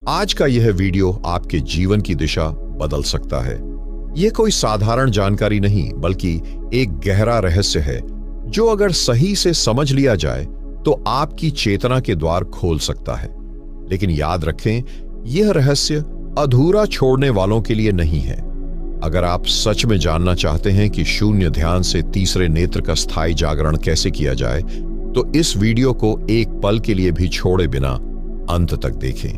आज का यह वीडियो आपके जीवन की दिशा बदल सकता है। यह कोई साधारण जानकारी नहीं, बल्कि एक गहरा रहस्य है जो अगर सही से समझ लिया जाए तो आपकी चेतना के द्वार खोल सकता है। लेकिन याद रखें, यह रहस्य अधूरा छोड़ने वालों के लिए नहीं है। अगर आप सच में जानना चाहते हैं कि शून्य ध्यान से तीसरे नेत्र का स्थायी जागरण कैसे किया जाए, तो इस वीडियो को एक पल के लिए भी छोड़े बिना अंत तक देखें,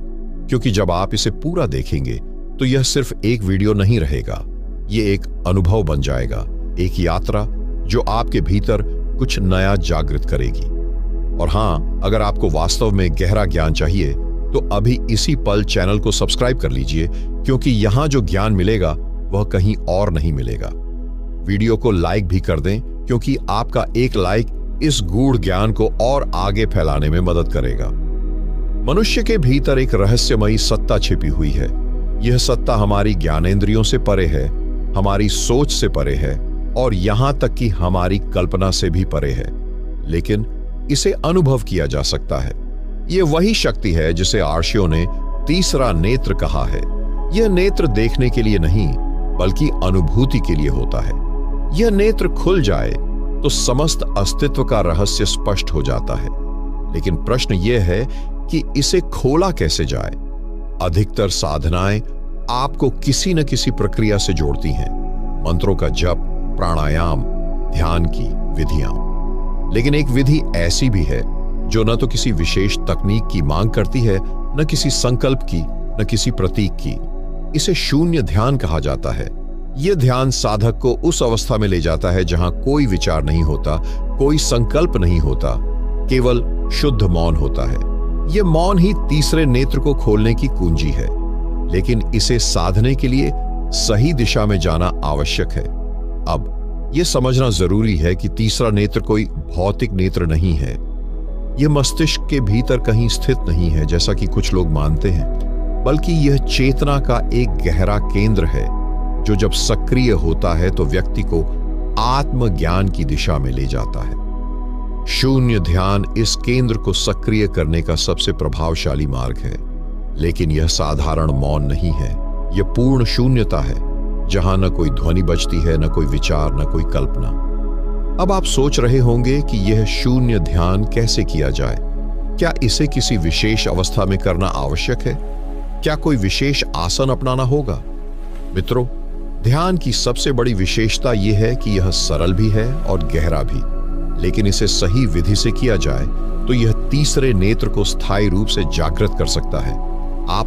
क्योंकि जब आप इसे पूरा देखेंगे तो यह सिर्फ एक वीडियो नहीं रहेगा। यह एक अनुभव बन जाएगा, एक यात्रा जो आपके भीतर कुछ नया जागृत करेगी। और हां, अगर आपको वास्तव में गहरा ज्ञान चाहिए तो अभी इसी पल चैनल को सब्सक्राइब कर लीजिए, क्योंकि यहां जो ज्ञान मिलेगा वह कहीं और नहीं मिलेगा। वीडियो को लाइक भी कर दें, क्योंकि आपका एक लाइक इस गूढ़ ज्ञान को और आगे फैलाने में मदद करेगा। मनुष्य के भीतर एक रहस्यमयी सत्ता छिपी हुई है। यह सत्ता हमारी ज्ञानेंद्रियों से परे है, हमारी सोच से परे है और यहां तक कि हमारी कल्पना से भी परे है, लेकिन इसे अनुभव किया जा सकता है। यह वही शक्ति है जिसे आर्षियों ने तीसरा नेत्र कहा है। यह नेत्र देखने के लिए नहीं, बल्कि अनुभूति के लिए होता है। यह नेत्र खुल जाए तो समस्त अस्तित्व का रहस्य स्पष्ट हो जाता है। लेकिन प्रश्न यह है कि इसे खोला कैसे जाए। अधिकतर साधनाएं आपको किसी न किसी प्रक्रिया से जोड़ती हैं, मंत्रों का जप, प्राणायाम, ध्यान की विधियां। लेकिन एक विधि ऐसी भी है जो न तो किसी विशेष तकनीक की मांग करती है, न किसी संकल्प की, न किसी प्रतीक की। इसे शून्य ध्यान कहा जाता है। यह ध्यान साधक को उस अवस्था में ले जाता है जहां कोई विचार नहीं होता, कोई संकल्प नहीं होता, केवल शुद्ध मौन होता है। यह मौन ही तीसरे नेत्र को खोलने की कुंजी है। लेकिन इसे साधने के लिए सही दिशा में जाना आवश्यक है। अब यह समझना जरूरी है कि तीसरा नेत्र कोई भौतिक नेत्र नहीं है। यह मस्तिष्क के भीतर कहीं स्थित नहीं है जैसा कि कुछ लोग मानते हैं, बल्कि यह चेतना का एक गहरा केंद्र है जो जब सक्रिय होता है तो व्यक्ति को आत्मज्ञान की दिशा में ले जाता है। शून्य ध्यान इस केंद्र को सक्रिय करने का सबसे प्रभावशाली मार्ग है। लेकिन यह साधारण मौन नहीं है, यह पूर्ण शून्यता है, जहां न कोई ध्वनि बजती है, न कोई विचार, न कोई कल्पना। अब आप सोच रहे होंगे कि यह शून्य ध्यान कैसे किया जाए। क्या इसे किसी विशेष अवस्था में करना आवश्यक है? क्या कोई विशेष आसन अपनाना होगा? मित्रों, ध्यान की सबसे बड़ी विशेषता यह है कि यह सरल भी है और गहरा भी। लेकिन इसे सही विधि से किया जाए तो यह तीसरे नेत्र को स्थायी रूप से जागृत कर सकता है।